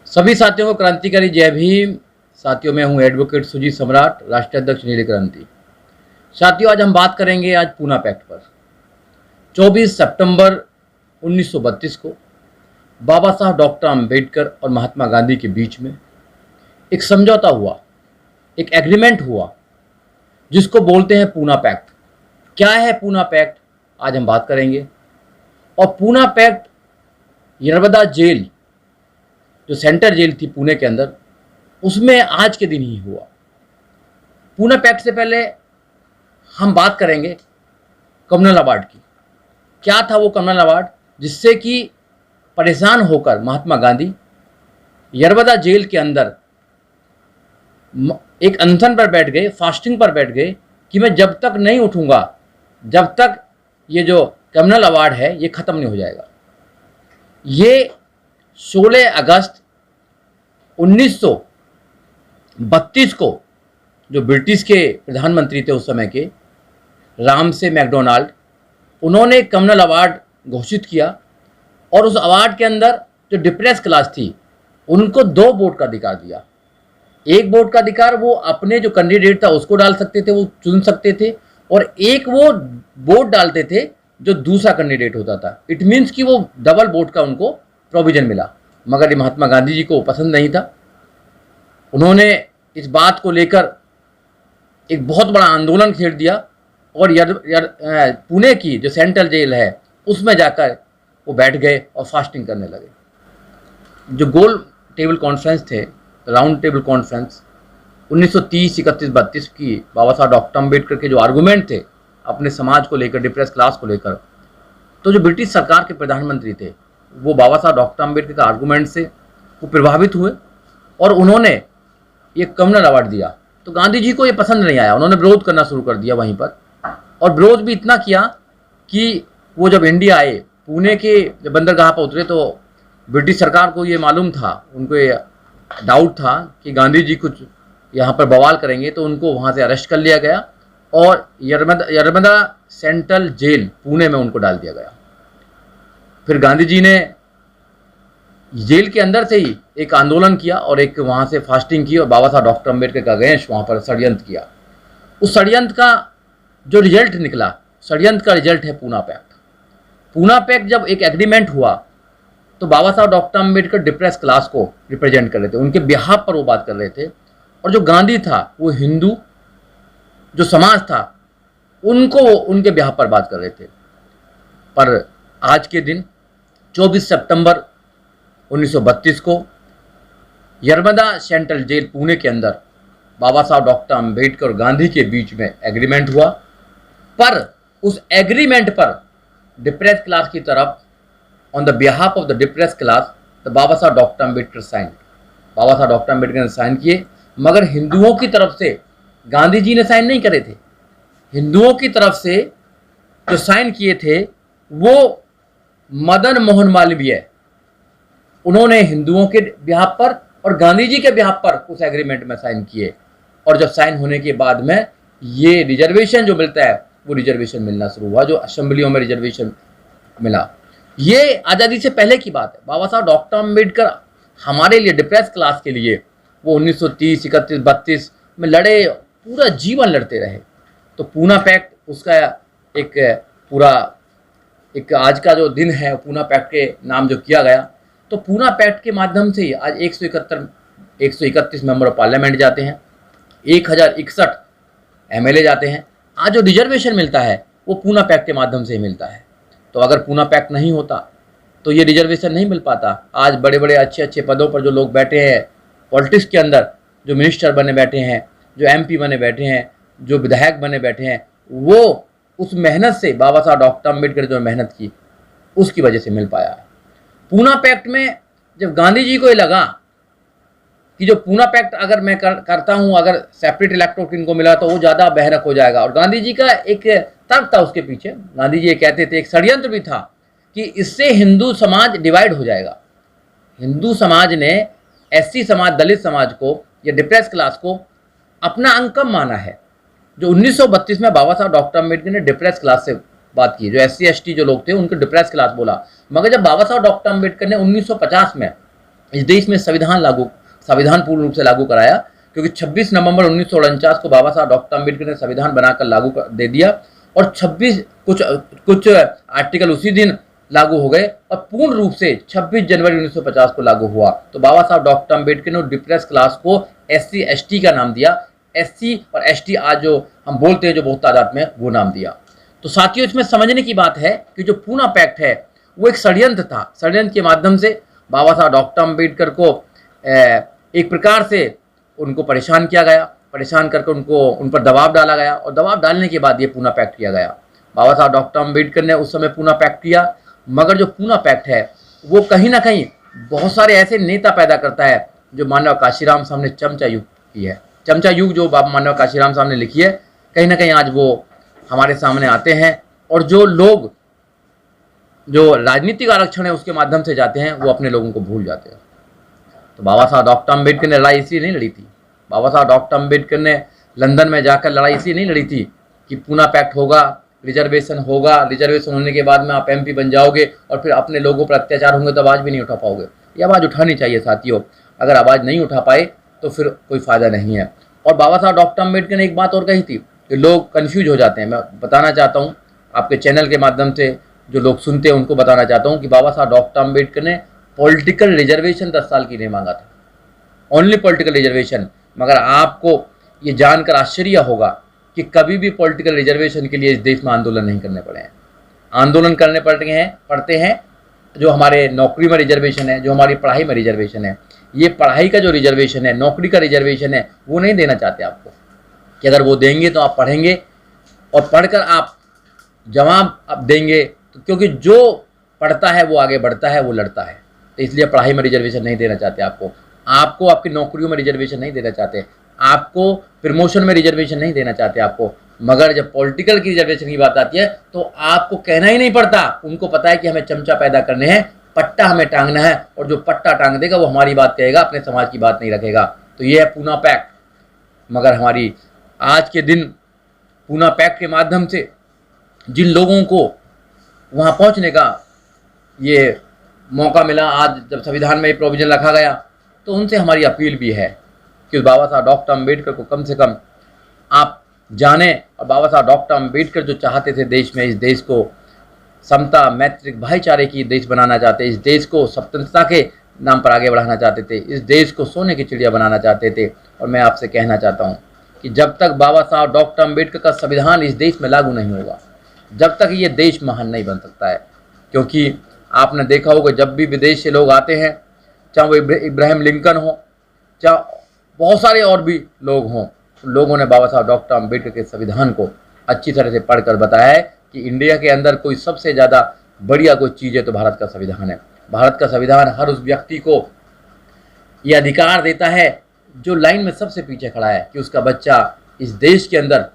सभी साथियों को क्रांतिकारी जय भीम। साथियों, मैं हूं एडवोकेट सुजीत सम्राट, राष्ट्रीय अध्यक्ष नीली क्रांति। साथियों, आज हम बात करेंगे आज पूना पैक्ट पर। 24 सितंबर 1932 को बाबा साहब डॉक्टर अंबेडकर और महात्मा गांधी के बीच में एक समझौता हुआ, एक एग्रीमेंट हुआ, जिसको बोलते हैं पूना पैक्ट। क्या है पूना पैक्ट, आज हम बात करेंगे। और पूना पैक्ट नर्मदा जेल, जो सेंट्रल जेल थी पुणे के अंदर, उसमें आज के दिन ही हुआ। पूना पैक्ट से पहले हम बात करेंगे कम्युनल अवार्ड की। क्या था वो कम्युनल अवार्ड, जिससे कि परेशान होकर महात्मा गांधी नर्मदा जेल के अंदर एक अनशन पर बैठ गए, फास्टिंग पर बैठ गए कि मैं जब तक नहीं उठूंगा, जब तक ये जो कम्युनल अवार्ड है ये ख़त्म नहीं हो जाएगा। ये 16 अगस्त 1932 को जो ब्रिटिश के प्रधानमंत्री थे उस समय के, रामसे मैकडोनाल्ड, उन्होंने कम्युनल अवार्ड घोषित किया। और उस अवार्ड के अंदर जो डिप्रेस क्लास थी उनको 2 वोट का अधिकार दिया। एक वोट का अधिकार वो अपने जो कैंडिडेट था उसको डाल सकते थे, वो चुन सकते थे, और एक वो वोट डालते थे जो दूसरा कैंडिडेट होता था। इट मीन्स कि वो डबल वोट का उनको प्रोविजन मिला। मगर ये महात्मा गांधी जी को पसंद नहीं था। उन्होंने इस बात को लेकर एक बहुत बड़ा आंदोलन छेड़ दिया और पुणे की जो सेंट्रल जेल है उसमें जाकर वो बैठ गए और फास्टिंग करने लगे। जो गोल टेबल कॉन्फ्रेंस थे, राउंड टेबल कॉन्फ्रेंस 1930, 31, 32 की, बाबा साहब डॉक्टर अम्बेडकर के जो आर्गूमेंट थे अपने समाज को लेकर, डिप्रेस क्लास को लेकर, तो जो ब्रिटिश सरकार के प्रधानमंत्री थे वो बाबा साहब डॉक्टर अम्बेडकर के आर्गूमेंट से वो प्रभावित हुए और उन्होंने ये कम्युनल अवार्ड दिया। तो गांधी जी को ये पसंद नहीं आया, उन्होंने विरोध करना शुरू कर दिया वहीं पर। और विरोध भी इतना किया कि वो जब इंडिया आए, पुणे के जब बंदरगाह पर उतरे, तो ब्रिटिश सरकार को ये मालूम था, उनको ये डाउट था कि गांधी जी कुछ यहाँ पर बवाल करेंगे, तो उनको वहाँ से अरेस्ट कर लिया गया और नर्मदा सेंट्रल जेल पुणे में उनको डाल दिया गया। फिर गांधी जी ने जेल के अंदर से ही एक आंदोलन किया और एक वहाँ से फास्टिंग की और बाबा साहब डॉक्टर अम्बेडकर का अगेंस्ट वहाँ पर षड्यंत्र किया। उस षड्यंत्र का जो रिजल्ट निकला, षड्यंत्र का रिजल्ट है पूना पैक्ट। पूना पैक्ट जब एक एग्रीमेंट हुआ तो बाबा Saheb doctor Ambedkar depress class को रिप्रेजेंट कर रहे थे, उनके बिहाफ पर वो बात कर रहे थे। और जो गांधी था वो हिंदू जो समाज था उनको उनके बिहाफ पर बात कर रहे थे। पर आज के दिन 24 सितंबर 1932 को नर्मदा सेंट्रल जेल पुणे के अंदर बाबा साहब डॉक्टर अम्बेडकर और गांधी के बीच में एग्रीमेंट हुआ। पर उस एग्रीमेंट पर डिप्रेस क्लास की तरफ, on the behalf of the depress class, द बाबा साहब डॉक्टर अम्बेडकर साइन, बाबा साहब डॉक्टर अम्बेडकर ने साइन किए। मगर हिंदुओं की तरफ से गांधी जी ने साइन नहीं करे थे। हिंदुओं की तरफ से जो साइन किए थे वो मदन मोहन मालवीय, उन्होंने हिंदुओं के बिहाफ पर और गांधी जी के बिहाफ पर उस एग्रीमेंट में साइन किए। और जब साइन होने के बाद में ये रिजर्वेशन जो मिलता है वो रिजर्वेशन मिलना शुरू हुआ, जो असेंबलियों में रिजर्वेशन मिला। ये आज़ादी से पहले की बात है। बाबा साहब डॉक्टर अम्बेडकर हमारे लिए, डिप्रेस क्लास के लिए, वो 1930, 31, 32 में लड़े, पूरा जीवन लड़ते रहे। तो पूना पैक्ट उसका एक पूरा एक आज का जो दिन है पूना पैक्ट के नाम जो किया गया। तो पूना पैक्ट के माध्यम से ही आज 131 मेंबर ऑफ पार्लियामेंट जाते हैं, 1061 एमएलए जाते हैं। आज जो रिजर्वेशन मिलता है वो पूना पैक्ट के माध्यम से ही मिलता है। तो अगर पूना पैक्ट नहीं होता तो ये रिजर्वेशन नहीं मिल पाता। आज बड़े बड़े अच्छे अच्छे पदों पर जो लोग बैठे हैं पॉलिटिक्स के अंदर, जो मिनिस्टर बने बैठे हैं, जो एमपी बने बैठे हैं, जो विधायक बने बैठे हैं, वो उस मेहनत से, बाबा साहब डॉक्टर अम्बेडकर जो मेहनत की उसकी वजह से मिल पाया है। पूना पैक्ट में जब गांधी जी को ये लगा कि जो पूना पैक्ट अगर मैं करता हूँ, अगर सेपरेट इलेक्टोरेट इनको मिला तो वो ज़्यादा बहरक हो जाएगा। और गांधी जी का एक तर्क था उसके पीछे, गांधी जी ये कहते थे, एक षड्यंत्र भी था कि इससे हिंदू समाज डिवाइड हो जाएगा। हिंदू समाज ने एससी समाज, दलित समाज को या डिप्रेस क्लास को अपना अंग कम माना है। जो 1932 में बाबा साहब डॉक्टर अम्बेडकर ने डिप्रेस क्लास से बात की, जो SC ST जो लोग थे उनको डिप्रेस क्लास बोला। मगर जब बाबा साहब डॉक्टर अम्बेडकर ने 1950 में इस देश में संविधान पूर्ण रूप से लागू कराया, क्योंकि 26 नवंबर 1949 को बाबा साहब डॉक्टर अम्बेडकर ने संविधान बनाकर दे दिया और 26 कुछ आर्टिकल उसी दिन लागू हो गए और पूर्ण रूप से 26 जनवरी 1950 को लागू हुआ। तो बाबा साहब डॉक्टर अम्बेडकर ने डिप्रेस क्लास को SC ST का नाम दिया, SC और ST आज जो हम बोलते हैं जो बहुत तादाद में, वो नाम दिया। तो साथियों, इसमें समझने की बात है कि जो पूना पैक्ट है वो एक षड्यंत्र था। षड्यंत्र के माध्यम से बाबा साहब डॉक्टर अम्बेडकर को एक प्रकार से उनको परेशान किया गया, परेशान करके उन पर दबाव डाला गया और दबाव डालने के बाद ये पूना पैक्ट किया गया। बाबा साहब डॉक्टर अम्बेडकर ने उस समय पूना पैक्ट किया, मगर जो पूना पैक्ट है वो कहीं ना कहीं बहुत सारे ऐसे नेता पैदा करता है जो मानव काशीराम साहब ने चमचा युग की है। चमचा युग जो मानव काशीराम साहब ने लिखी है, कहीं ना कहीं आज वो हमारे सामने आते हैं और जो लोग जो राजनीतिक आरक्षण है उसके माध्यम से जाते हैं वो अपने लोगों को भूल जाते हैं। तो बाबा साहब डॉक्टर अम्बेडकर ने लड़ाई इसलिए नहीं लड़ी थी, बाबा साहब डॉक्टर अम्बेडकर ने लंदन में जाकर लड़ाई इसलिए नहीं लड़ी थी कि पूना पैक्ट होगा, रिजर्वेशन होगा, रिजर्वेशन होने के बाद में आप MP बन जाओगे और फिर अपने लोगों पर अत्याचार होंगे तो आवाज़ भी नहीं उठा पाओगे। ये आवाज़ उठानी चाहिए साथियों, अगर आवाज़ नहीं उठा पाए तो फिर कोई फ़ायदा नहीं है। और बाबा साहब डॉक्टर अम्बेडकर ने एक बात और कही थी कि लोग कन्फ्यूज हो जाते हैं। मैं बताना चाहता हूँ आपके चैनल के माध्यम से, जो लोग सुनते हैं उनको बताना चाहता हूँ कि बाबा साहब डॉक्टर अम्बेडकर ने पॉलिटिकल रिजर्वेशन 10 साल की नहीं मांगा था, ओनली पॉलिटिकल रिजर्वेशन। मगर आपको ये जानकर आश्चर्य होगा कि कभी भी पॉलिटिकल रिजर्वेशन के लिए इस देश में आंदोलन नहीं करने पड़े हैं। आंदोलन करने पड़ते हैं जो हमारे नौकरी में रिजर्वेशन है, जो हमारी पढ़ाई में रिजर्वेशन है। ये पढ़ाई का जो रिजर्वेशन है, नौकरी का रिजर्वेशन है, वो नहीं देना चाहते आपको, कि अगर वो देंगे तो आप पढ़ेंगे और पढ़कर आप जवाब आप देंगे, तो क्योंकि जो पढ़ता है वो आगे बढ़ता है, वो लड़ता है। तो इसलिए पढ़ाई में रिजर्वेशन नहीं देना चाहते आपको आपकी नौकरियों में रिजर्वेशन नहीं देना चाहते, आपको प्रमोशन में रिजर्वेशन नहीं देना चाहते आपको। मगर जब पॉलिटिकल की रिजर्वेशन की बात आती है तो आपको कहना ही नहीं पड़ता, उनको पता है कि हमें चमचा पैदा करने हैं, पट्टा हमें टांगना है, और जो पट्टा टांग देगा वो हमारी बात कहेगा, अपने समाज की बात नहीं रखेगा। तो ये है पूना पैक्ट। मगर हमारी आज के दिन पूना पैक्ट के माध्यम से जिन लोगों को वहाँ पहुँचने का ये मौका मिला, आज जब संविधान में ये प्रोविज़न रखा गया, तो उनसे हमारी अपील भी है कि बाबा साहब डॉक्टर अम्बेडकर को कम से कम आप जाने। और बाबा साहब डॉक्टर अम्बेडकर जो चाहते थे देश में, इस देश को समता, मैत्रिक, भाईचारे की देश बनाना चाहते, इस देश को स्वतंत्रता के नाम पर आगे बढ़ाना चाहते थे, इस देश को सोने की चिड़िया बनाना चाहते थे। और मैं आपसे कहना चाहता हूँ कि जब तक बाबा साहब डॉक्टर अम्बेडकर का संविधान इस देश में लागू नहीं होगा, जब तक ये देश महान नहीं बन सकता है। क्योंकि आपने देखा होगा जब भी विदेश से लोग आते हैं, चाहे वो इब्राहिम लिंकन हो, चाहे बहुत सारे और भी लोग हों, लोगों ने बाबा साहब डॉक्टर अम्बेडकर के संविधान को अच्छी तरह से पढ़कर बताया है कि इंडिया के अंदर कोई सबसे ज़्यादा बढ़िया कोई चीज़ है तो भारत का संविधान है। भारत का संविधान हर उस व्यक्ति को ये अधिकार देता है जो लाइन में सबसे पीछे खड़ा है, कि उसका बच्चा इस देश के अंदर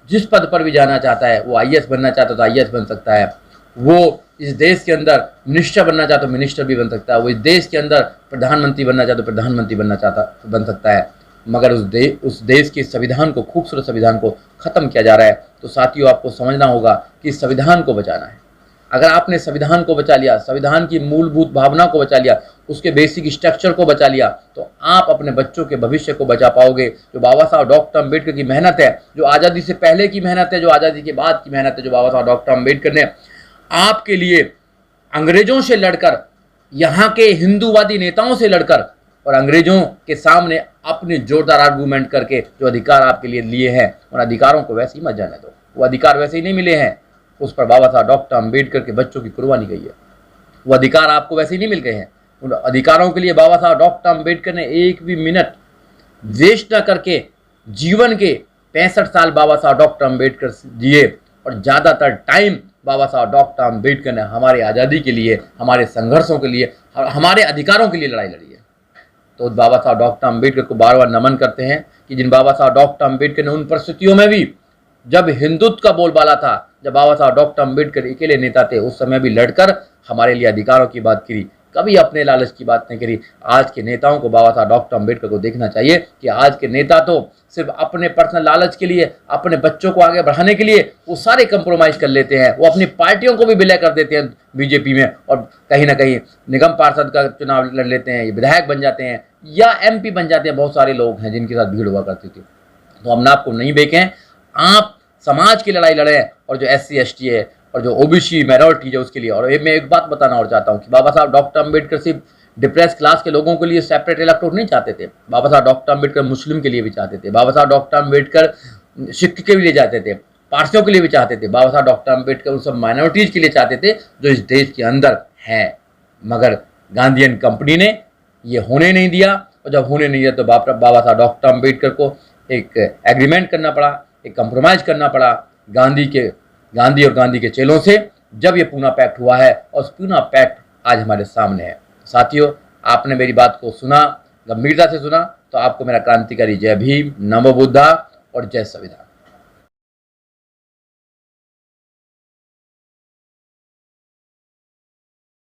जिस पद पर भी जाना चाहता है, वो IAS बनना चाहता है तो IAS बन सकता है, वो इस देश के अंदर मिनिस्टर बनना चाहता तो मिनिस्टर भी बन सकता है, वो इस देश के अंदर प्रधानमंत्री बनना चाहता तो प्रधानमंत्री बन सकता है। मगर उस देश के संविधान को, खूबसूरत संविधान को ख़त्म किया जा रहा है। तो साथियों, आपको समझना होगा कि संविधान को बचाना है। अगर आपने संविधान को बचा लिया, संविधान की मूलभूत भावना को बचा लिया, उसके बेसिक स्ट्रक्चर को बचा लिया, तो आप अपने बच्चों के भविष्य को बचा पाओगे। जो बाबा साहब डॉक्टर अम्बेडकर की मेहनत है, जो आज़ादी से पहले की मेहनत है, जो आज़ादी के बाद की मेहनत है, जो बाबा साहब डॉक्टर अम्बेडकर ने आपके लिए अंग्रेजों से लड़कर, यहाँ के हिंदूवादी नेताओं से लड़कर और अंग्रेजों के सामने अपने जोरदार आर्गूमेंट करके जो अधिकार आपके लिए लिए हैं, उन अधिकारों को वैसे ही मत जाने दो। वो अधिकार वैसे ही नहीं मिले हैं, उस पर बाबा साहब डॉक्टर अम्बेडकर के बच्चों की कुर्बानी गई है। वो अधिकार आपको वैसे ही नहीं मिल गए हैं। उन अधिकारों के लिए बाबा साहब डॉक्टर अम्बेडकर ने एक भी मिनट वेस्ट न करके जीवन के 65 साल बाबा साहब डॉक्टर अम्बेडकर जिए, और ज़्यादातर टाइम बाबा साहब डॉक्टर अम्बेडकर ने हमारे आज़ादी के लिए, हमारे संघर्षों के लिए, हमारे अधिकारों के लिए लड़ाई लड़ी है। तो बाबा साहब डॉक्टर अम्बेडकर को बार बार नमन करते हैं कि जिन बाबा साहब डॉक्टर अम्बेडकर ने उन परिस्थितियों में भी, जब हिंदुत्व का बोलबाला था, जब बाबा साहब डॉक्टर अम्बेडकर अकेले नेता थे, उस समय भी लड़कर हमारे लिए अधिकारों की बात कभी अपने लालच की बात नहीं करी। आज के नेताओं को बाबा साहब डॉक्टर अम्बेडकर को देखना चाहिए कि आज के नेता तो सिर्फ अपने पर्सनल लालच के लिए, अपने बच्चों को आगे बढ़ाने के लिए वो सारे कंप्रोमाइज़ कर लेते हैं। वो अपनी पार्टियों को भी विलय कर देते हैं बीजेपी में, और कहीं ना कहीं निगम पार्षद का चुनाव लड़ लेते हैं, विधायक बन जाते हैं या एमपी बन जाते हैं। बहुत सारे लोग हैं जिनके साथ भीड़ हुआ करती थी। तो हम आपको नहीं बेकें, आप समाज की लड़ाई लड़ें, और जो SC ST है और जो OBC माइनॉरिटी है उसके लिए। और मैं एक बात बताना और चाहता हूँ कि बाबा साहब डॉक्टर अम्बेडकर सिर्फ डिप्रेस क्लास के लोगों के लिए सेपरेट इलेक्टोरेट नहीं चाहते थे। बाबा साहब डॉक्टर अम्बेडकर मुस्लिम के लिए भी चाहते थे। बाबा साहब डॉक्टर अम्बेडकर सिख के लिए चाहते थे, पारसियों के लिए भी चाहते थे। बाबा साहब डॉक्टर अम्बेडकर उन सब माइनॉरिटीज़ के लिए चाहते थे जो इस देश के अंदर हैं। मगर गांधीयन कंपनी ने ये होने नहीं दिया, और जब होने नहीं दिया तो बाबा साहब डॉक्टर अम्बेडकर को एक एग्रीमेंट करना पड़ा, एक कंप्रोमाइज़ करना पड़ा गांधी और गांधी के चेलों से। जब ये पूना पैक्ट हुआ है, और पूना पैक्ट आज हमारे सामने है। साथियों, आपने मेरी बात को सुना, गंभीरता से सुना, तो आपको मेरा क्रांतिकारी जय भीम, नमो बुद्धा और जय संविधान।